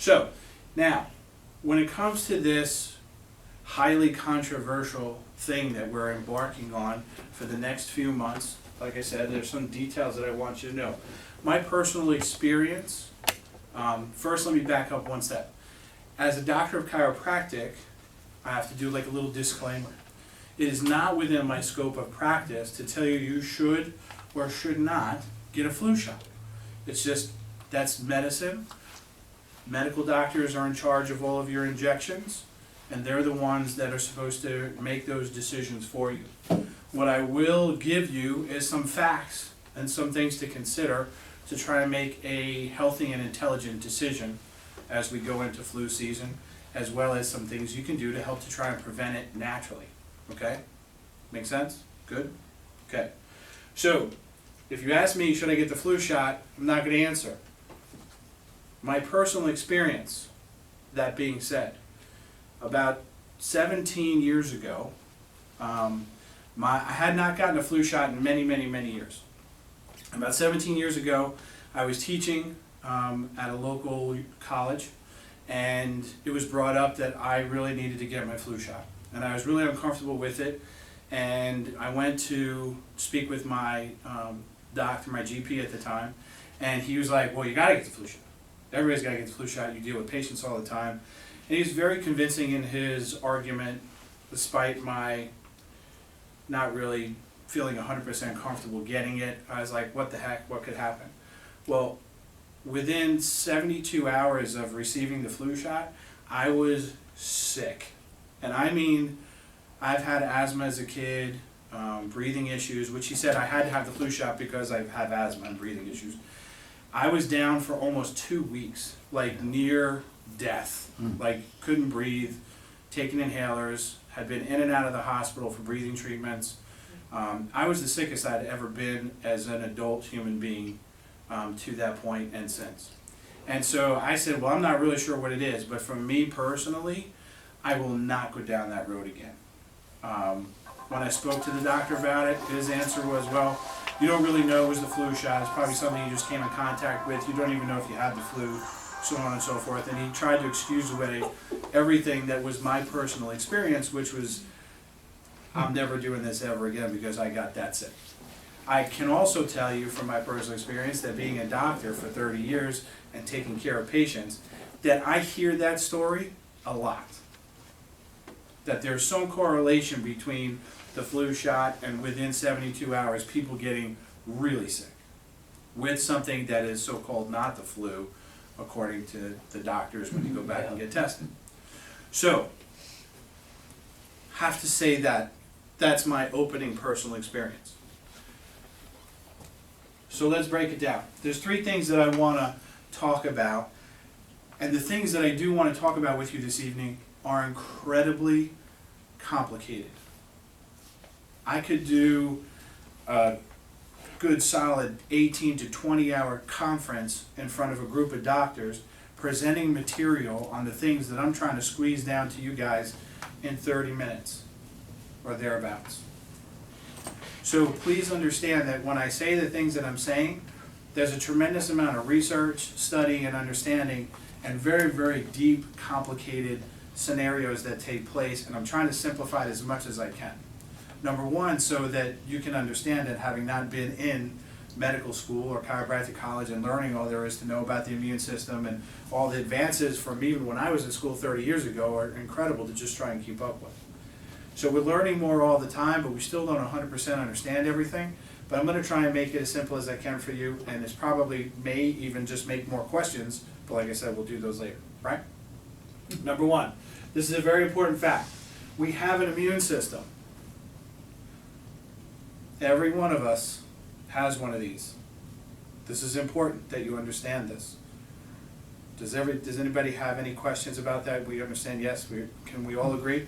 So, now, when it comes to this highly controversial thing that we're embarking on for the next few months, like I said, there's some details that I want you to know. My personal experience, first let me back up one step. As a doctor of chiropractic, I have to do like a little disclaimer. It is not within my scope of practice to tell you you should or should not get a flu shot. It's just, that's medicine. Medical doctors are in charge of all of your injections, and they're the ones that are supposed to make those decisions for you. What I will give you is some facts and some things to consider to try and make a healthy and intelligent decision as we go into flu season, as well as some things you can do to help to try and prevent it naturally. Okay? Make sense? Good? Okay. So, if you ask me, should I get the flu shot, I'm not going to answer. My personal experience, that being said, about 17 years ago, I had not gotten a flu shot in many, many, many years. About 17 years ago, I was teaching at a local college, and it was brought up that I really needed to get my flu shot. And I was really uncomfortable with it, and I went to speak with my doctor, my GP at the time, and he was like, well, you gotta get the flu shot. Everybody's gotta get the flu shot. You deal with patients all the time. And he was very convincing in his argument, despite my not really feeling 100% comfortable getting it. I was like, what the heck, what could happen? Well, within 72 hours of receiving the flu shot, I was sick. And I mean, I've had asthma as a kid, breathing issues, which he said I had to have the flu shot because I have asthma and breathing issues. I was down for almost 2 weeks, like near death, like couldn't breathe, taking inhalers, had been in and out of the hospital for breathing treatments. I was the sickest I'd ever been as an adult human being to that point and since. And so I said, well, I'm not really sure what it is, but for me personally, I will not go down that road again. When I spoke to the doctor about it, his answer was, well, you don't really know it was the flu shot. It's probably something you just came in contact with. You don't even know if you had the flu, so on and so forth. And he tried to excuse away everything that was my personal experience, which was, I'm never doing this ever again because I got that sick. I can also tell you from my personal experience that being a doctor for 30 years and taking care of patients, that I hear that story a lot. That there's some correlation between the flu shot and within 72 hours people getting really sick with something that is so-called not the flu, according to the doctors when you go back and get tested. So, have to say that that's my opening personal experience. So let's break it down. There's 3 things that I want to talk about, and the things that I do want to talk about with you this evening are incredibly complicated. I could do a good solid 18 to 20 hour conference in front of a group of doctors presenting material on the things that I'm trying to squeeze down to you guys in 30 minutes or thereabouts. So please understand that when I say the things that I'm saying, there's a tremendous amount of research, study, and understanding, and very, very deep, complicated scenarios that take place, and I'm trying to simplify it as much as I can. Number one, so that you can understand it, having not been in medical school or chiropractic college and learning all there is to know about the immune system, and all the advances from even when I was in school 30 years ago are incredible to just try and keep up with. So we're learning more all the time, but we still don't 100% understand everything. But I'm going to try and make it as simple as I can for you, and it's probably may even just make more questions, but like I said, we'll do those later, right? Number one, this is a very important fact. We have an immune system. Every one of us has one of these. This is important that you understand this. Does anybody have any questions about that? We understand, yes, can we all agree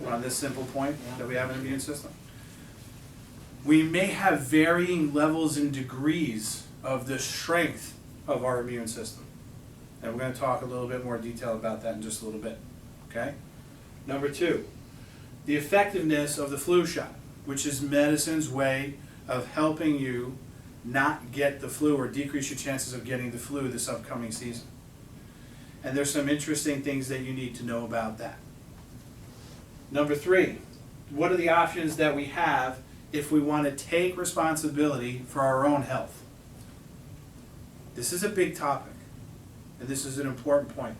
on this simple point that we have an immune system? We may have varying levels and degrees of the strength of our immune system. And we're going to talk a little bit more detail about that in just a little bit. Okay? Number two, the effectiveness of the flu shot, which is medicine's way of helping you not get the flu or decrease your chances of getting the flu this upcoming season. And there's some interesting things that you need to know about that. Number 3, what are the options that we have if we want to take responsibility for our own health? This is a big topic, and this is an important point.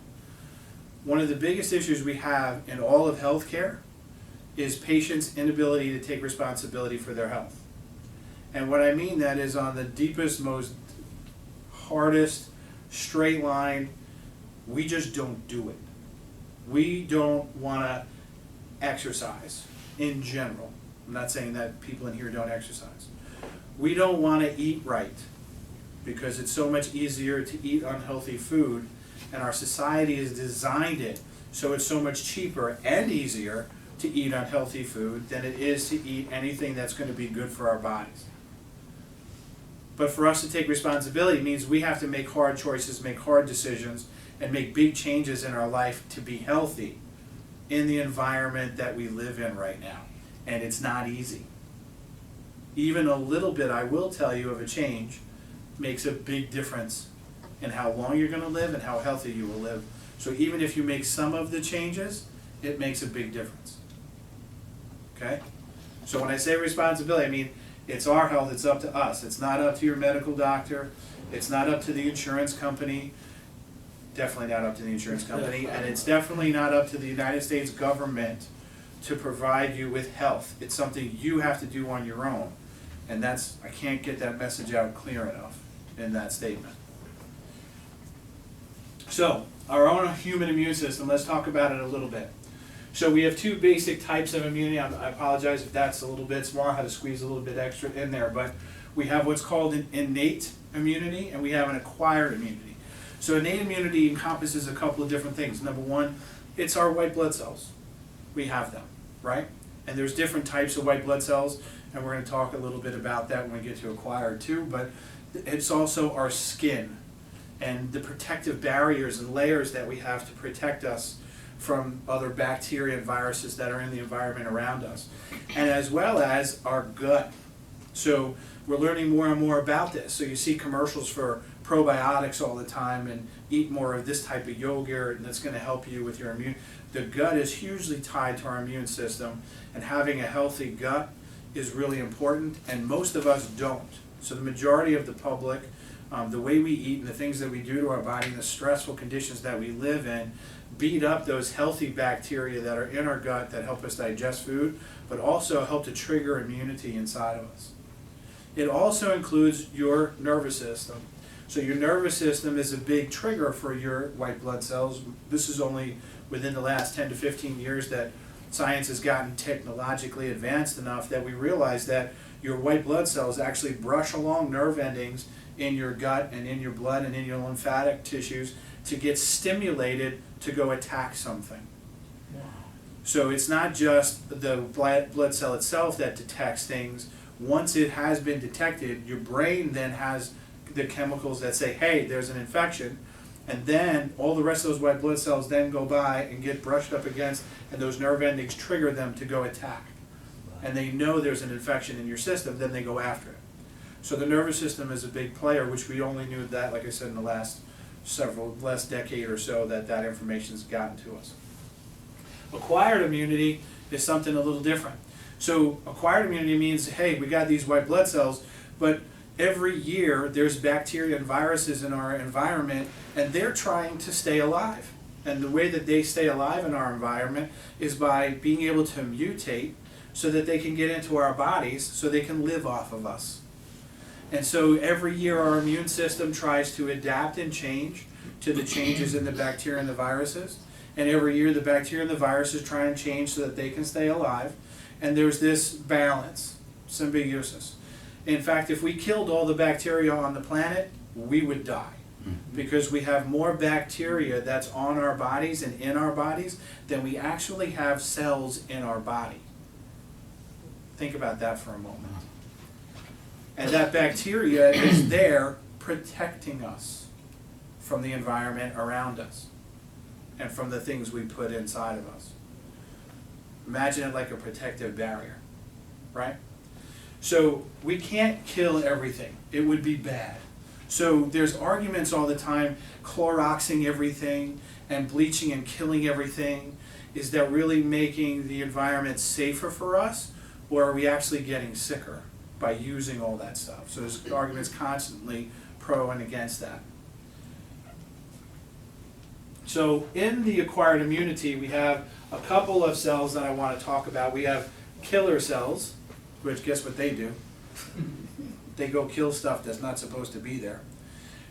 One of the biggest issues we have in all of healthcare is patients' inability to take responsibility for their health. And what I mean that is on the deepest, most hardest, straight line, we just don't do it. We don't want to exercise in general. I'm not saying that people in here don't exercise. We don't want to eat right because it's so much easier to eat unhealthy food, and our society has designed it so it's so much cheaper and easier to eat unhealthy food than it is to eat anything that's going to be good for our bodies. But for us to take responsibility means we have to make hard choices, make hard decisions, and make big changes in our life to be healthy in the environment that we live in right now. And it's not easy. Even a little bit, I will tell you, of a change makes a big difference in how long you're going to live and how healthy you will live. So even if you make some of the changes, it makes a big difference. Okay? So when I say responsibility, I mean it's our health, it's up to us. It's not up to your medical doctor. It's not up to the insurance company. Definitely not up to the insurance company. And it's definitely not up to the United States government to provide you with health. It's something you have to do on your own. And that's, I can't get that message out clear enough in that statement. So, our own human immune system, let's talk about it a little bit. So we have 2 basic types of immunity. I apologize if that's a little bit small. I had to squeeze a little bit extra in there. But we have what's called an innate immunity, and we have an acquired immunity. So innate immunity encompasses a couple of different things. Number 1, it's our white blood cells. We have them, right? And there's different types of white blood cells, and we're going to talk a little bit about that when we get to acquired too. But it's also our skin and the protective barriers and layers that we have to protect us from other bacteria and viruses that are in the environment around us, and as well as our gut. So we're learning more and more about this. So you see commercials for probiotics all the time, and eat more of this type of yogurt, and that's going to help you with your immune. The gut is hugely tied to our immune system, and having a healthy gut is really important, and most of us don't. So the majority of the public, the way we eat and the things that we do to our body and the stressful conditions that we live in beat up those healthy bacteria that are in our gut that help us digest food, but also help to trigger immunity inside of us. It also includes your nervous system. So your nervous system is a big trigger for your white blood cells. This is only within the last 10 to 15 years that science has gotten technologically advanced enough that we realize that your white blood cells actually brush along nerve endings in your gut and in your blood and in your lymphatic tissues to get stimulated to go attack something. Wow. So it's not just the blood cell itself that detects things. Once it has been detected, your brain then has the chemicals that say, hey, there's an infection, and then all the rest of those white blood cells then go by and get brushed up against, and those nerve endings trigger them to go attack. And they know there's an infection in your system, then they go after it. So the nervous system is a big player, which we only knew that, like I said, in the last decade or so that information's gotten to us. Acquired immunity is something a little different. So acquired immunity means, hey, we got these white blood cells, but every year there's bacteria and viruses in our environment, and they're trying to stay alive. And the way that they stay alive in our environment is by being able to mutate so that they can get into our bodies so they can live off of us. And so every year our immune system tries to adapt and change to the changes in the bacteria and the viruses. And every year the bacteria and the viruses try and change so that they can stay alive. And there's this balance, symbiosis. In fact, if we killed all the bacteria on the planet, we would die. Because we have more bacteria that's on our bodies and in our bodies than we actually have cells in our body. Think about that for a moment. And that bacteria is there protecting us from the environment around us and from the things we put inside of us. Imagine it like a protective barrier, right? So we can't kill everything. It would be bad. So there's arguments all the time, Cloroxing everything and bleaching and killing everything. Is that really making the environment safer for us, or are we actually getting sicker by using all that stuff? So there's arguments constantly pro and against that. So in the acquired immunity, we have a couple of cells that I want to talk about. We have killer cells, which guess what they do? They go kill stuff that's not supposed to be there.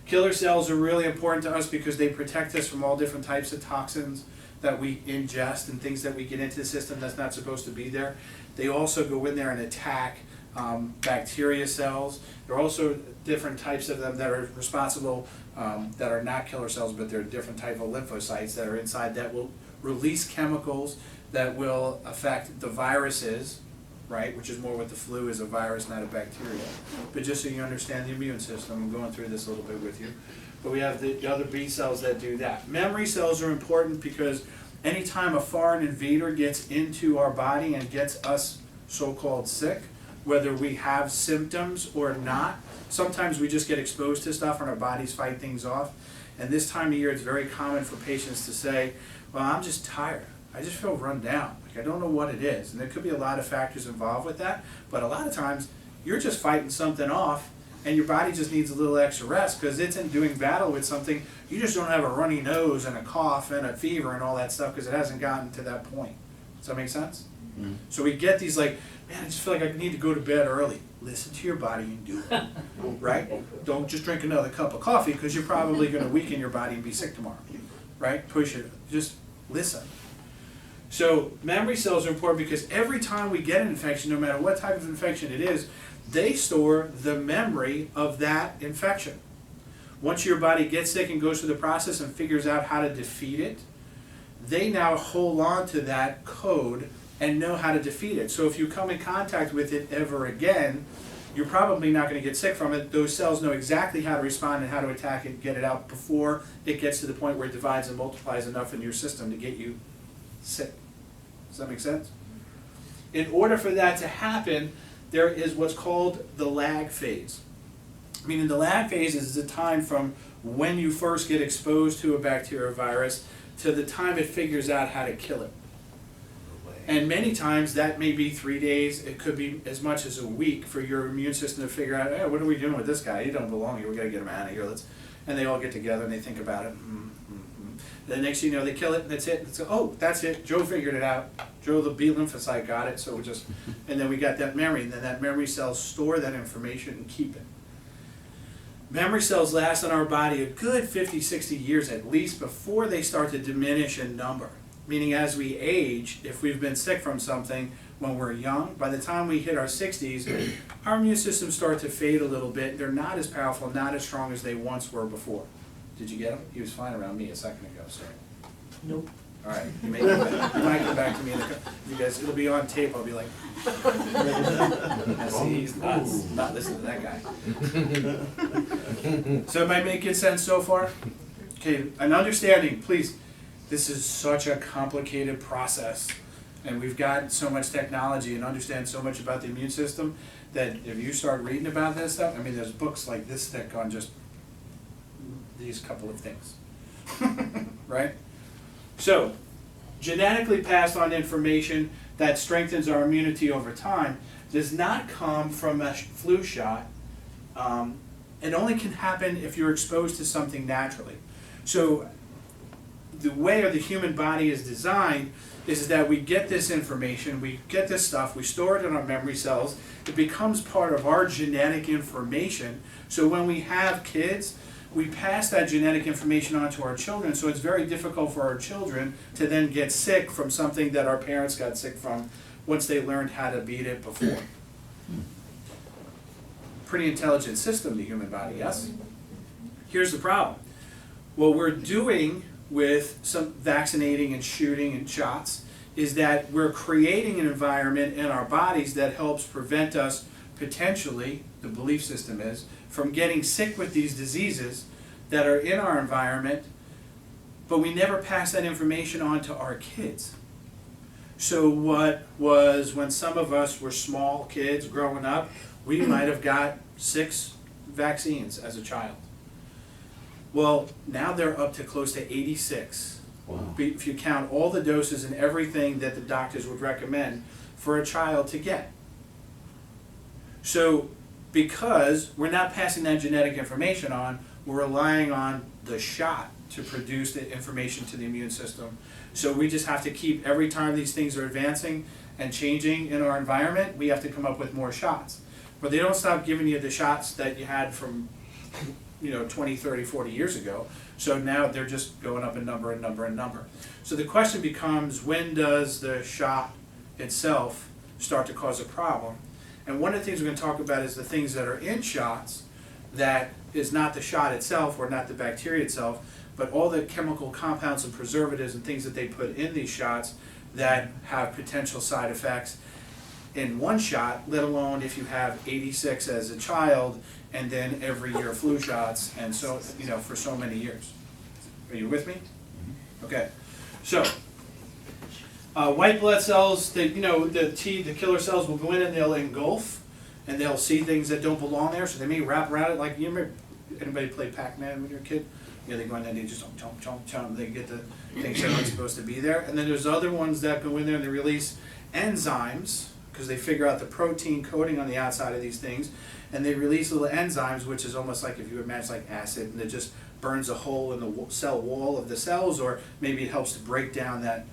Killer cells are really important to us because they protect us from all different types of toxins that we ingest and things that we get into the system that's not supposed to be there. They also go in there and attack bacteria cells. There are also different types of them that are responsible, that are not killer cells, but they're different type of lymphocytes that are inside that will release chemicals that will affect the viruses, right, which is more what the flu is, a virus, not a bacteria. But just so you understand the immune system, I'm going through this a little bit with you. But we have the other B cells that do that. Memory cells are important because anytime a foreign invader gets into our body and gets us so-called sick, whether we have symptoms or not, sometimes we just get exposed to stuff and our bodies fight things off. And this time of year, it's very common for patients to say, well, I'm just tired. I just feel run down. Like, I don't know what it is. And there could be a lot of factors involved with that. But a lot of times, you're just fighting something off and your body just needs a little extra rest because it's in doing battle with something. You just don't have a runny nose and a cough and a fever and all that stuff because it hasn't gotten to that point. Does that make sense? Mm-hmm. So we get these like, man, I just feel like I need to go to bed early. Listen to your body and do it, right? Don't just drink another cup of coffee because you're probably going to weaken your body and be sick tomorrow, right? Push it. Just listen. So memory cells are important because every time we get an infection, no matter what type of infection it is, they store the memory of that infection. Once your body gets sick and goes through the process and figures out how to defeat it, they now hold on to that code and know how to defeat it. So if you come in contact with it ever again, you're probably not going to get sick from it. Those cells know exactly how to respond and how to attack it, get it out before it gets to the point where it divides and multiplies enough in your system to get you sick. Does that make sense? In order for that to happen, there is what's called the lag phase. Meaning the lag phase is the time from when you first get exposed to a bacteria or virus to the time it figures out how to kill it. And many times that may be 3 days, it could be as much as a week for your immune system to figure out, hey, what are we doing with this guy? He don't belong here, we gotta get him out of here. And they all get together and they think about it. Then next thing you know, they kill it, and that's it. It's, oh, that's it, Joe figured it out. Joe, the B lymphocyte, got it, so we just, and then we got that memory, and then that memory cells store that information and keep it. Memory cells last in our body a good 50, 60 years at least before they start to diminish in number. Meaning as we age, if we've been sick from something when we're young, by the time we hit our 60s, our immune systems start to fade a little bit. They're not as powerful, not as strong as they once were before. Did you get him? He was flying around me a second ago, sorry. Nope. All right, you might come back to me. You guys, it'll be on tape. I'll be like, see, he's not listening to that guy. So am I making sense so far? Okay, an understanding, please. This is such a complicated process, and we've got so much technology and understand so much about the immune system that if you start reading about this stuff, I mean, there's books like this thick on just these couple of things, right? So, genetically passed on information that strengthens our immunity over time does not come from a flu shot. It only can happen if you're exposed to something naturally. So, the way the human body is designed is that we get this information, we get this stuff, we store it in our memory cells, it becomes part of our genetic information. So when we have kids, we pass that genetic information on to our children, so it's very difficult for our children to then get sick from something that our parents got sick from once they learned how to beat it before. Pretty intelligent system, the human body, yes? Here's the problem. What we're doing with some vaccinating and shooting and shots is that we're creating an environment in our bodies that helps prevent us potentially, the belief system is, from getting sick with these diseases that are in our environment, but we never pass that information on to our kids. So what was when some of us were small kids growing up, we might have got 6 vaccines as a child. Well, now they're up to close to 86. Wow. If you count all the doses and everything that the doctors would recommend for a child to get. So, because we're not passing that genetic information on, we're relying on the shot to produce the information to the immune system. So we just have to keep, every time these things are advancing and changing in our environment, we have to come up with more shots. But they don't stop giving you the shots that you had from 20, 30, 40 years ago. So now they're just going up in number and number and number. So the question becomes, when does the shot itself start to cause a problem? And one of the things we're going to talk about is the things that are in shots that is not the shot itself or not the bacteria itself, but all the chemical compounds and preservatives and things that they put in these shots that have potential side effects in one shot, let alone if you have 86 as a child and then every year flu shots, and so, for so many years. Are you with me? Okay. So, white blood cells, the killer cells will go in and they'll engulf, and they'll see things that don't belong there, so they may wrap around it. Like, you remember, anybody play Pac-Man when you're a kid? They go in there and they just chomp, they get the things that aren't supposed to be there. And then there's other ones that go in there and they release enzymes, because they figure out the protein coating on the outside of these things, and they release little enzymes, which is almost like, if you imagine like acid, and it just burns a hole in the cell wall of the cells, or maybe it helps to break down that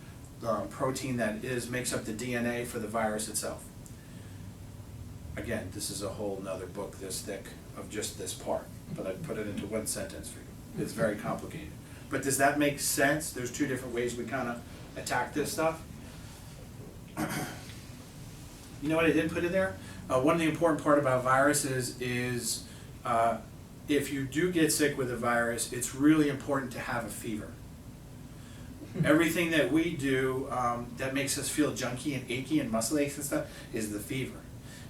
protein that makes up the DNA for the virus itself. Again, this is a whole nother book this thick of just this part, but I put it into one sentence for you. It's very complicated. But does that make sense? There's two different ways we kind of attack this stuff. You know what I didn't put in there? One of the important part about viruses is if you do get sick with a virus, it's really important to have a fever. Everything that we do that makes us feel junky and achy and muscle aches and stuff is the fever.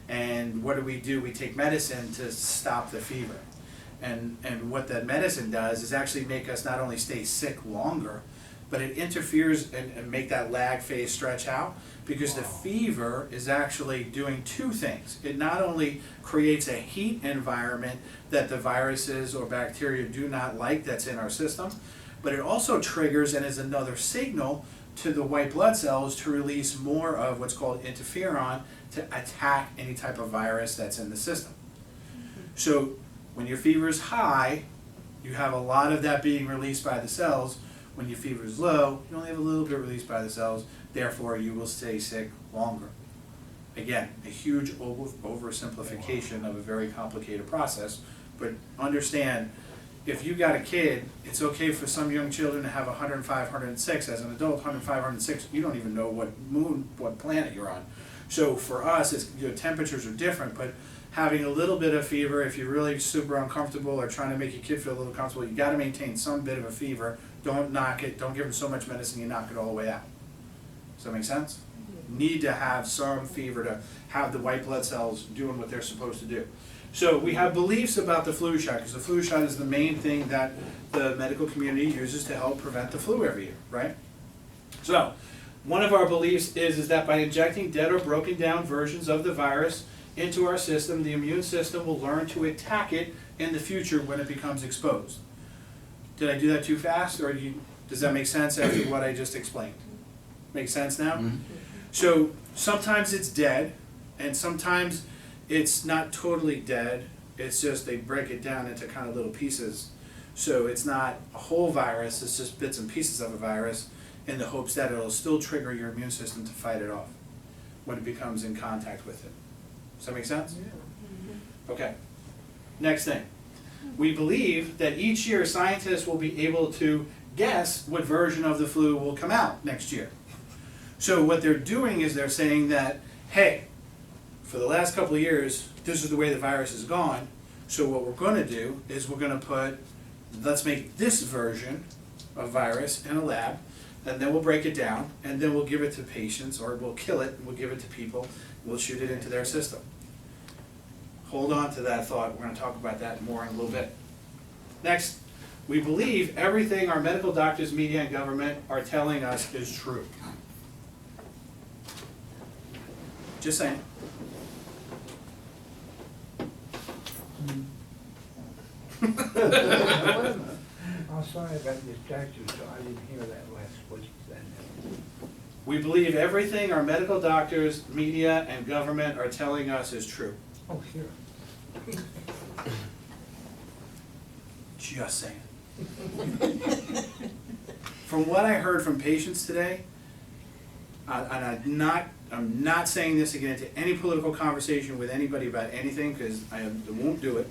And what do? We take medicine to stop the fever. And what that medicine does is actually make us not only stay sick longer, but it interferes and make that lag phase stretch out, because the fever is actually doing two things. It not only creates a heat environment that the viruses or bacteria do not like that's in our system, but it also triggers and is another signal to the white blood cells to release more of what's called interferon to attack any type of virus that's in the system. So when your fever is high, you have a lot of that being released by the cells. When your fever is low, you only have a little bit released by the cells, therefore you will stay sick longer. Again, a huge oversimplification of a very complicated process, but understand, if you got a kid, it's okay for some young children to have 105, 106. As an adult, 105, 106, you don't even know what planet you're on. So for us, temperatures are different, but having a little bit of fever, if you're really super uncomfortable or trying to make your kid feel a little comfortable, you got to maintain some bit of a fever. Don't knock it. Don't give them so much medicine you knock it all the way out. Does that make sense? Need to have some fever to have the white blood cells doing what they're supposed to do. So we have beliefs about the flu shot, because the flu shot is the main thing that the medical community uses to help prevent the flu every year, right? So one of our beliefs is that by injecting dead or broken down versions of the virus into our system, the immune system will learn to attack it in the future when it becomes exposed. Did I do that too fast, or does that make sense after what I just explained? Make sense now? Mm-hmm. So sometimes it's dead, and sometimes it's not totally dead. It's just they break it down into kind of little pieces. So it's not a whole virus, it's just bits and pieces of a virus, in the hopes that it'll still trigger your immune system to fight it off when it becomes in contact with it. Does that make sense? Yeah. Okay. Next thing. We believe that each year scientists will be able to guess what version of the flu will come out next year. So what they're doing is they're saying that, hey, for the last couple of years, this is the way the virus has gone, so what we're going to do is we're going to let's make this version of virus in a lab, and then we'll break it down, and then we'll give it to patients, or we'll kill it, and we'll give it to people, and we'll shoot it into their system. Hold on to that thought. We're going to talk about that more in a little bit. Next, we believe everything our medical doctors, media, and government are telling us is true. Just saying. I'm sorry I got distracted, so I didn't hear that last, what you said. We believe everything our medical doctors, media, and government are telling us is true. Oh, sure. Just saying. From what I heard from patients today, and I'm not saying this to get into any political conversation with anybody about anything, because I won't do it,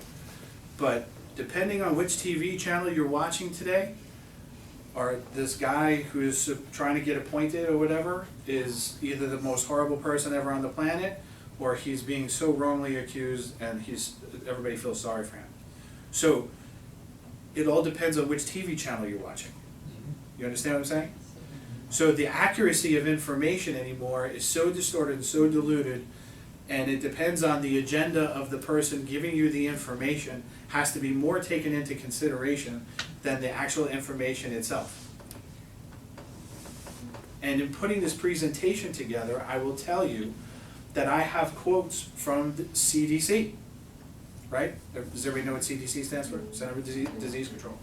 but depending on which TV channel you're watching today, or this guy who's trying to get appointed or whatever is either the most horrible person ever on the planet, or he's being so wrongly accused and everybody feels sorry for him. So it all depends on which TV channel you're watching. You understand what I'm saying? So the accuracy of information anymore is so distorted and so diluted, and it depends on the agenda of the person giving you the information has to be more taken into consideration than the actual information itself. And in putting this presentation together, I will tell you that I have quotes from the CDC, right? Does everybody know what CDC stands for? Center for Disease Control.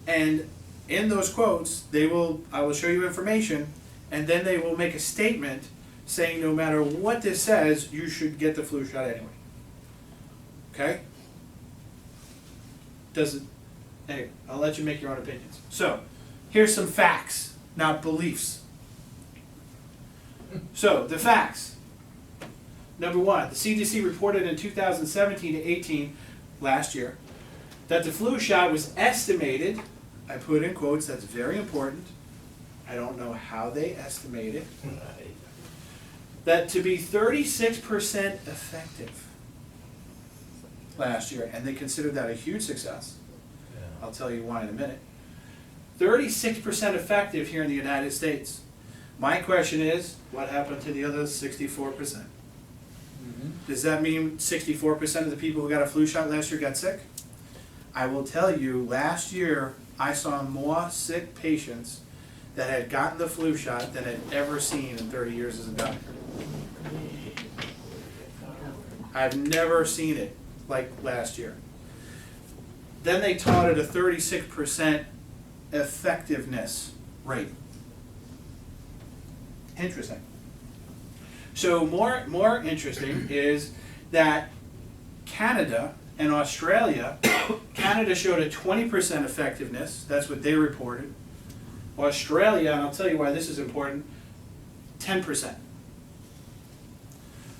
And in those quotes, I will show you information, and then they will make a statement saying no matter what this says, you should get the flu shot anyway. Okay? Anyway, I'll let you make your own opinions. So, here's some facts, not beliefs. So, the facts. Number one, the CDC reported in 2017 to 18, last year, that the flu shot was estimated, I put in quotes, that's very important, I don't know how they estimate it, that to be 36% effective last year, and they considered that a huge success. Yeah. I'll tell you why in a minute. 36% effective here in the United States. My question is, what happened to the other 64%? Does that mean 64% of the people who got a flu shot last year got sick? I will tell you, last year I saw more sick patients that had gotten the flu shot than I'd ever seen in 30 years as a doctor. I've never seen it like last year. Then they taught it a 36% effectiveness rate. Interesting. So more interesting is that Canada and Australia, Canada showed a 20% effectiveness, that's what they reported. Australia, and I'll tell you why this is important, 10%.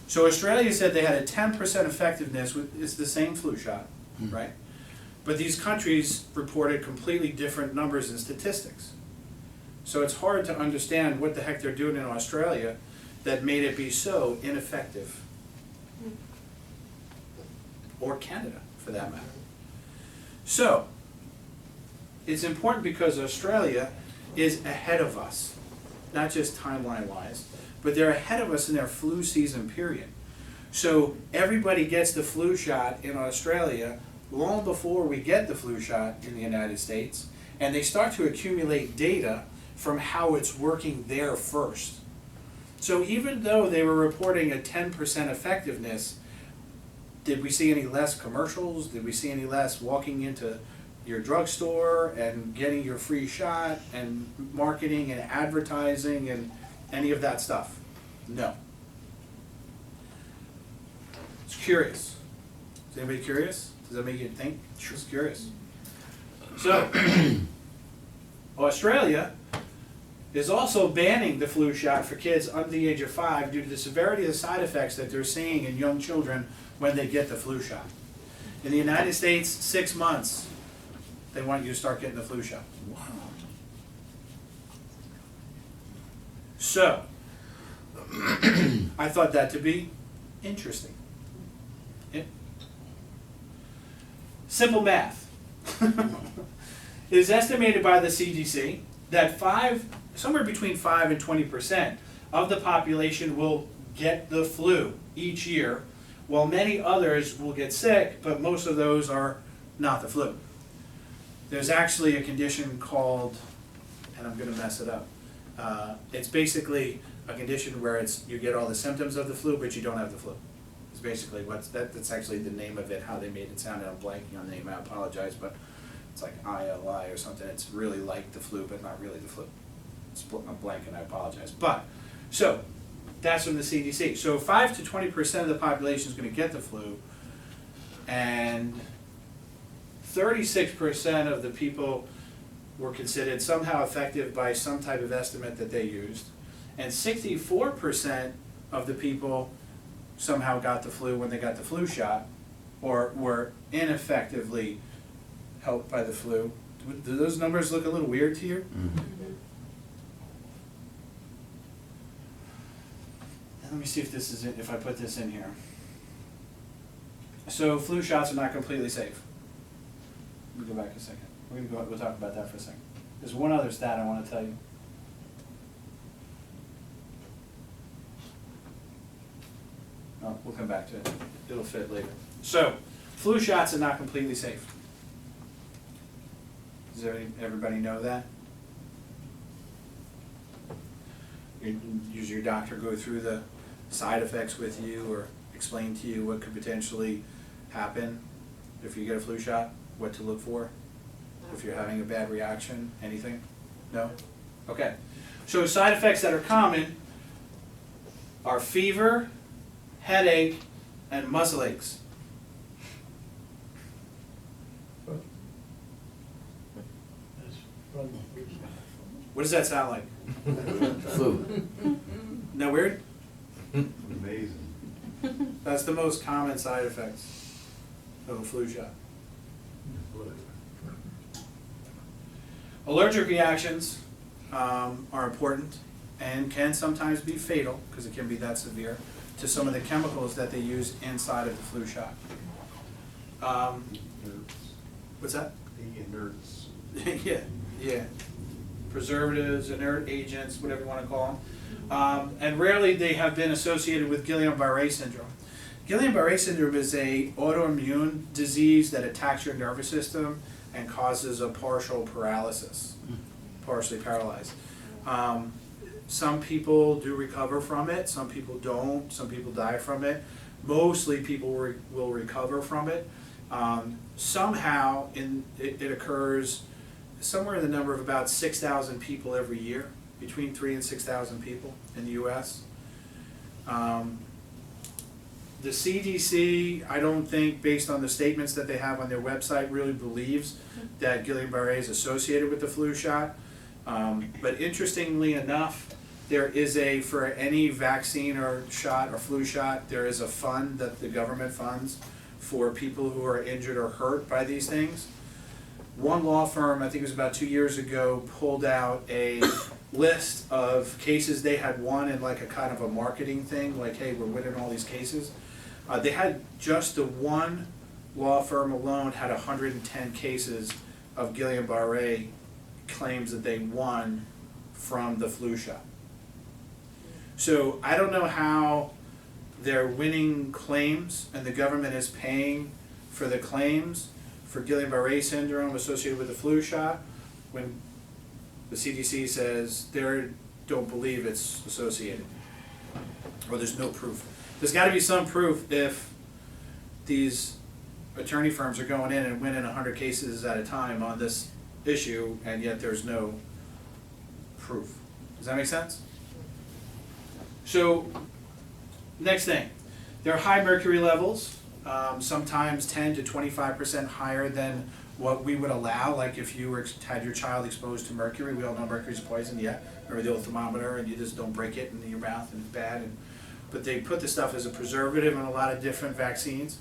So Australia said they had a 10% effectiveness, it's the same flu shot, right? But these countries reported completely different numbers and statistics. So it's hard to understand what the heck they're doing in Australia that made it be so ineffective. Or Canada, for that matter. So, it's important because Australia is ahead of us, not just timeline-wise, but they're ahead of us in their flu season period. So everybody gets the flu shot in Australia long before we get the flu shot in the United States, and they start to accumulate data from how it's working there first. So even though they were reporting a 10% effectiveness, did we see any less commercials? Did we see any less walking into your drugstore and getting your free shot and marketing and advertising and any of that stuff? No. It's curious. Is anybody curious? Does that make you think? Sure. It's curious. So, Australia is also banning the flu shot for kids under the age of 5 due to the severity of the side effects that they're seeing in young children when they get the flu shot. In the United States, 6 months, they want you to start getting the flu shot. Wow. So, I thought that to be interesting. Yeah. Simple math. It is estimated by the CDC that somewhere between 5 and 20% of the population will get the flu each year, while many others will get sick, but most of those are not the flu. There's actually a condition called, and I'm going to mess it up, it's basically a condition where you get all the symptoms of the flu, but you don't have the flu. It's basically that's actually the name of it, how they made it sound, and I'm blanking on the name, I apologize, but It's like ILI or something. It's really like the flu, but not really the flu. I'm blanking, I apologize. But, so, that's from the CDC. So 5 to 20% of the population is going to get the flu, and 36% of the people were considered somehow effective by some type of estimate that they used, and 64% of the people somehow got the flu when they got the flu shot, or were ineffectively helped by the flu. Do those numbers look a little weird to you? Let me see if this is it, if I put this in here. So flu shots are not completely safe. Let me go back a second. We'll talk about that for a second. There's one other stat I want to tell you. Oh, we'll come back to it. It'll fit later. So, flu shots are not completely safe. Does everybody know that? Does your doctor go through the side effects with you or explain to you what could potentially happen if you get a flu shot? What to look for? If you're having a bad reaction? Anything? No? Okay. So side effects that are common are fever, headache, and muscle aches. What does that sound like? Flu. No weird? Amazing. That's the most common side effects of a flu shot. Allergic reactions are important and can sometimes be fatal, because it can be that severe, to some of the chemicals that they use inside of the flu shot. What's that? The inerts. Yeah. Preservatives, inert agents, whatever you want to call them. And rarely they have been associated with Guillain-Barré syndrome. Guillain-Barré syndrome is an autoimmune disease that attacks your nervous system and causes a partial paralysis, partially paralyzed. Some people do recover from it, some people don't, some people die from it. Mostly people will recover from it. Somehow it occurs somewhere in the number of about 6,000 people every year, between 3,000 and 6,000 people in the US. The CDC, I don't think, based on the statements that they have on their website, really believes that Guillain-Barré is associated with the flu shot. But interestingly enough, there is for any vaccine or shot or flu shot, there is a fund that the government funds for people who are injured or hurt by these things. One law firm, I think it was about 2 years ago, pulled out a list of cases they had won in like a kind of a marketing thing, like, hey, we're winning all these cases. They had just the one law firm alone had 110 cases of Guillain-Barré claims that they won from the flu shot. So I don't know how they're winning claims and the government is paying for the claims for Guillain-Barré syndrome associated with the flu shot when the CDC says they don't believe it's associated, or there's no proof. There's got to be some proof if these attorney firms are going in and winning 100 cases at a time on this issue, and yet there's no proof. Does that make sense? So, next thing, there are high mercury levels, sometimes 10 to 25% higher than what we would allow, like if you had your child exposed to mercury. We all know mercury's poison, yeah. Remember the old thermometer, and you just don't break it in your mouth and it's bad. But they put this stuff as a preservative in a lot of different vaccines.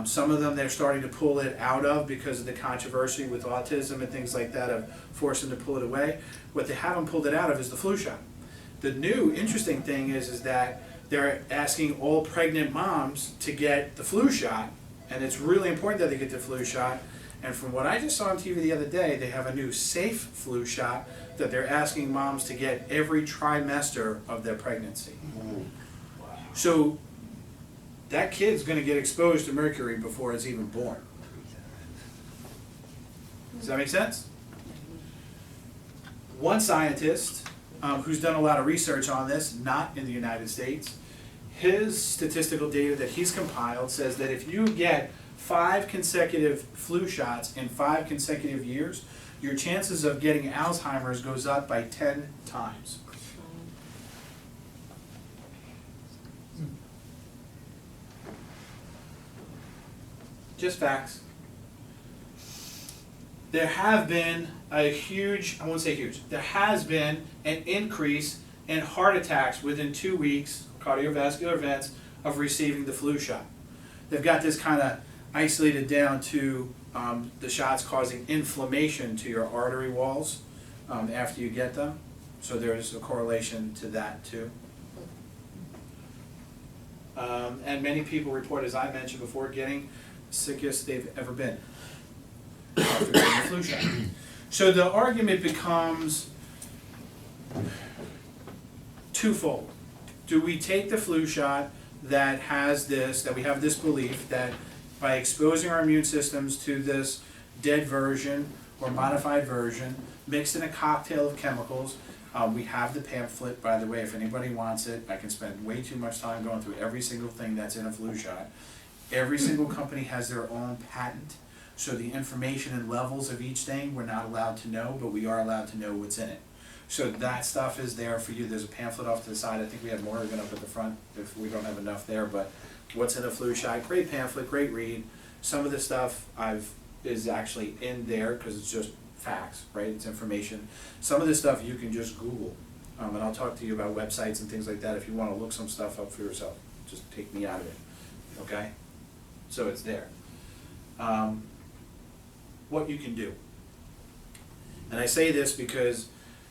Some of them they're starting to pull it out of because of the controversy with autism and things like that, of forcing to pull it away. What they haven't pulled it out of is the flu shot. The new interesting thing is that they're asking all pregnant moms to get the flu shot, and it's really important that they get the flu shot. And from what I just saw on TV the other day, they have a new safe flu shot that they're asking moms to get every trimester of their pregnancy. So that kid's going to get exposed to mercury before it's even born. Does that make sense? One scientist who's done a lot of research on this, not in the United States, his statistical data that he's compiled says that if you get 5 consecutive flu shots in 5 consecutive years, your chances of getting Alzheimer's goes up by 10 times. Just facts. There have been a huge, I won't say huge, there has been an increase in heart attacks within 2 weeks, cardiovascular events, of receiving the flu shot. They've got this kind of isolated down to the shots causing inflammation to your artery walls after you get them. So there's a correlation to that too. And many people report, as I mentioned before, getting sickest they've ever been after getting the flu shot. So the argument becomes twofold. Do we take the flu shot that has this, that we have this belief that by exposing our immune systems to this dead version or modified version, mixed in a cocktail of chemicals, we have the pamphlet, by the way, if anybody wants it. I can spend way too much time going through every single thing that's in a flu shot. Every single company has their own patent, so the information and levels of each thing we're not allowed to know, but we are allowed to know what's in it. So that stuff is there for you. There's a pamphlet off to the side. I think we have more even up at the front if we don't have enough there, but what's in a flu shot, great pamphlet, great read. Some of the stuff is actually in there because it's just facts, right? It's information. Some of the stuff you can just Google, and I'll talk to you about websites and things like that if you want to look some stuff up for yourself. Just take me out of it, okay? So it's there. What you can do. And I say this because,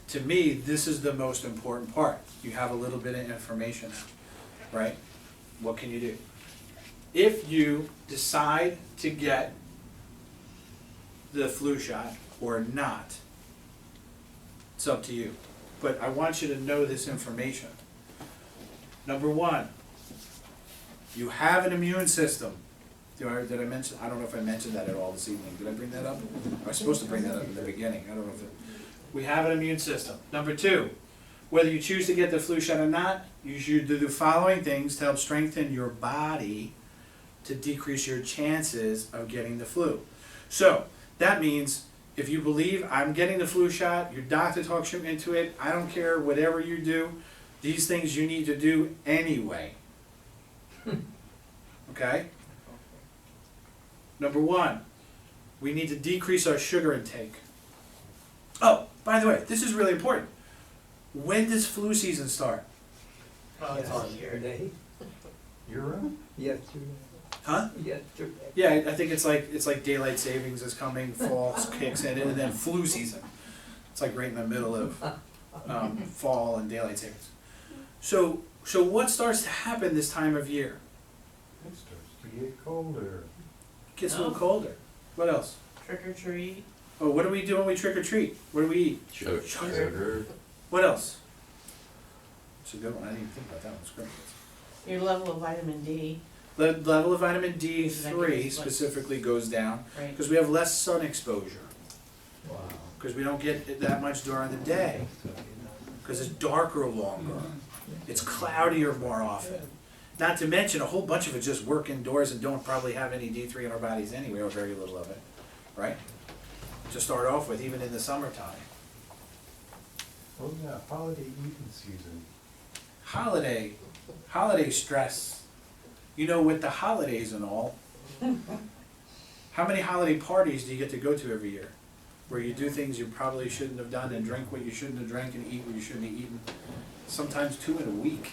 to me, this is the most important part. You have a little bit of information, right? What can you do? If you decide to get the flu shot or not, it's up to you. But I want you to know this information. Number one, you have an immune system. Did I mention? I don't know if I mentioned that at all this evening. Did I bring that up? I was supposed to bring that up in the beginning. I don't know if it. We have an immune system. Number two, whether you choose to get the flu shot or not, you should do the following things to help strengthen your body to decrease your chances of getting the flu. So that means if you believe I'm getting the flu shot, your doctor talks you into it, I don't care, whatever you do, these things you need to do anyway. Okay? Number one, we need to decrease our sugar intake. Oh, by the way, this is really important. When does flu season start? Yesterday. You're right. Yesterday. Huh? Yesterday. Yeah, I think it's like daylight savings is coming, fall kicks in, and then flu season. It's like right in the middle of fall and daylight savings. So what starts to happen this time of year? It starts to get colder. It gets a little colder. What else? Trick or treat. Oh, what do we do when we trick or treat? What do we eat? Sugar. What else? It's a good one. I didn't even think about that one. It's great. Your level of vitamin D. The level of vitamin D3 Exactly. specifically goes down Right. because we have less sun exposure. Wow. Because we don't get it that much during the day. Because it's darker longer. It's cloudier more often. Not to mention a whole bunch of it just work indoors and don't probably have any D3 in our bodies anyway, or very little of it, right? To start off with, even in the summertime. Oh yeah, holiday eating season. Holiday stress. You know, with the holidays and all, how many holiday parties do you get to go to every year? Where you do things you probably shouldn't have done and drink what you shouldn't have drank and eat what you shouldn't have eaten. Sometimes 2 in a week.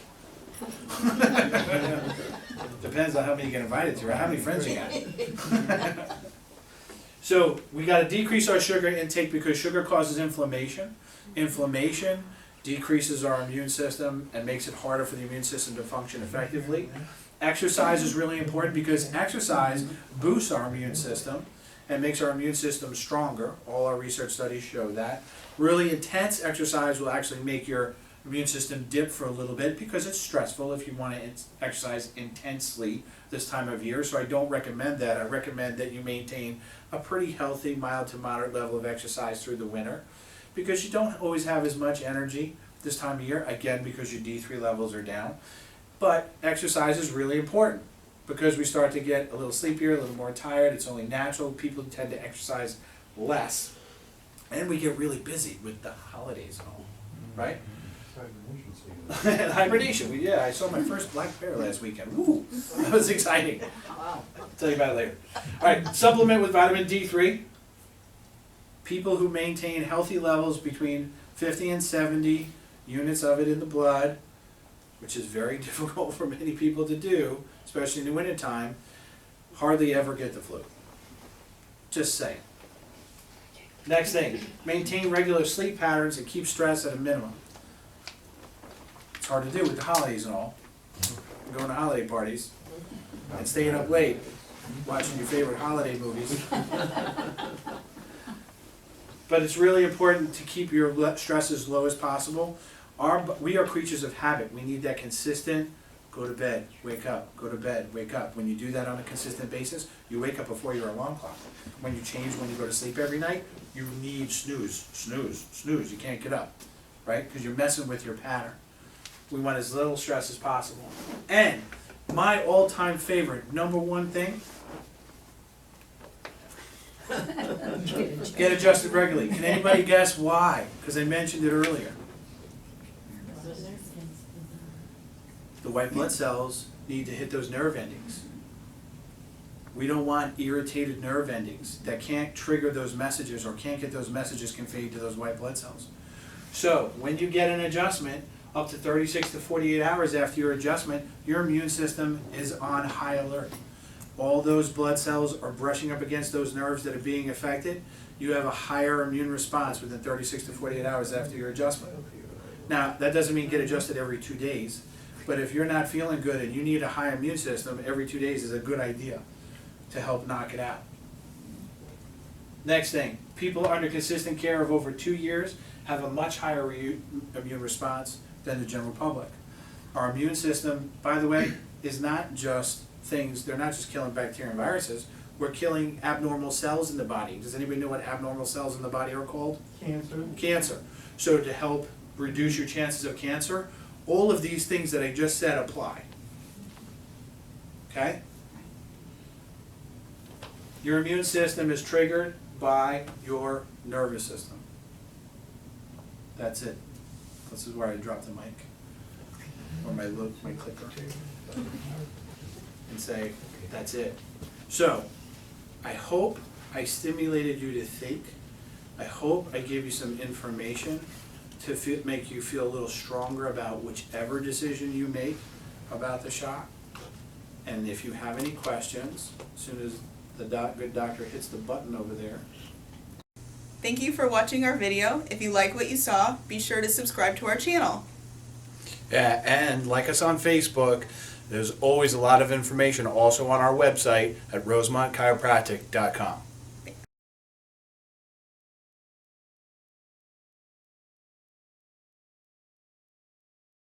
Depends on how many you get invited to or how many friends you got. So we got to decrease our sugar intake because sugar causes inflammation. Inflammation decreases our immune system and makes it harder for the immune system to function effectively. Exercise is really important because exercise boosts our immune system and makes our immune system stronger. All our research studies show that. Really intense exercise will actually make your immune system dip for a little bit because it's stressful if you want to exercise intensely this time of year. So I don't recommend that. I recommend that you maintain a pretty healthy, mild to moderate level of exercise through the winter because you don't always have as much energy this time of year, again, because your D3 levels are down. But exercise is really important. because we start to get a little sleepier, a little more tired. It's only natural. People tend to exercise less. And we get really busy with the holidays and all, right? It's hibernation season. Hibernation. Yeah, I saw my first black bear last weekend. Woo! That was exciting. I'll tell you about it later. All right, supplement with vitamin D3. People who maintain healthy levels between 50 and 70 units of it in the blood, which is very difficult for many people to do, especially in the wintertime, hardly ever get the flu. Just saying. Next thing, maintain regular sleep patterns and keep stress at a minimum. It's hard to do with the holidays and all. Going to holiday parties and staying up late, watching your favorite holiday movies. But it's really important to keep your stress as low as possible. We are creatures of habit. We need that consistent, go to bed, wake up, go to bed, wake up. When you do that on a consistent basis, you wake up before your alarm clock. When you change when you go to sleep every night, you need snooze, snooze, snooze. You can't get up, right? Because you're messing with your pattern. We want as little stress as possible. And my all-time favorite, number one thing, get adjusted regularly. Can anybody guess why? Because I mentioned it earlier. The white blood cells need to hit those nerve endings. We don't want irritated nerve endings that can't trigger those messages or can't get those messages conveyed to those white blood cells. So when you get an adjustment, up to 36 to 48 hours after your adjustment, your immune system is on high alert. All those blood cells are brushing up against those nerves that are being affected. You have a higher immune response within 36 to 48 hours after your adjustment. Now, that doesn't mean get adjusted every 2 days, but if you're not feeling good and you need a high immune system, every 2 days is a good idea to help knock it out. Next thing, people under consistent care of over 2 years have a much higher immune response than the general public. Our immune system, by the way, is not just things, they're not just killing bacteria and viruses, we're killing abnormal cells in the body. Does anybody know what abnormal cells in the body are called? Cancer. Cancer. So to help reduce your chances of cancer, all of these things that I just said apply. Okay? Your immune system is triggered by your nervous system. That's it. This is where I drop the mic, or my clicker, and say, that's it. So, I hope I stimulated you to think. I hope I gave you some information to make you feel a little stronger about whichever decision you make about the shot. And if you have any questions, as soon as the good doctor hits the button over there. Thank you for watching our video. If you like what you saw, be sure to subscribe to our channel. Yeah, and like us on Facebook. There's always a lot of information also on our website at rosemontchiropractic.com.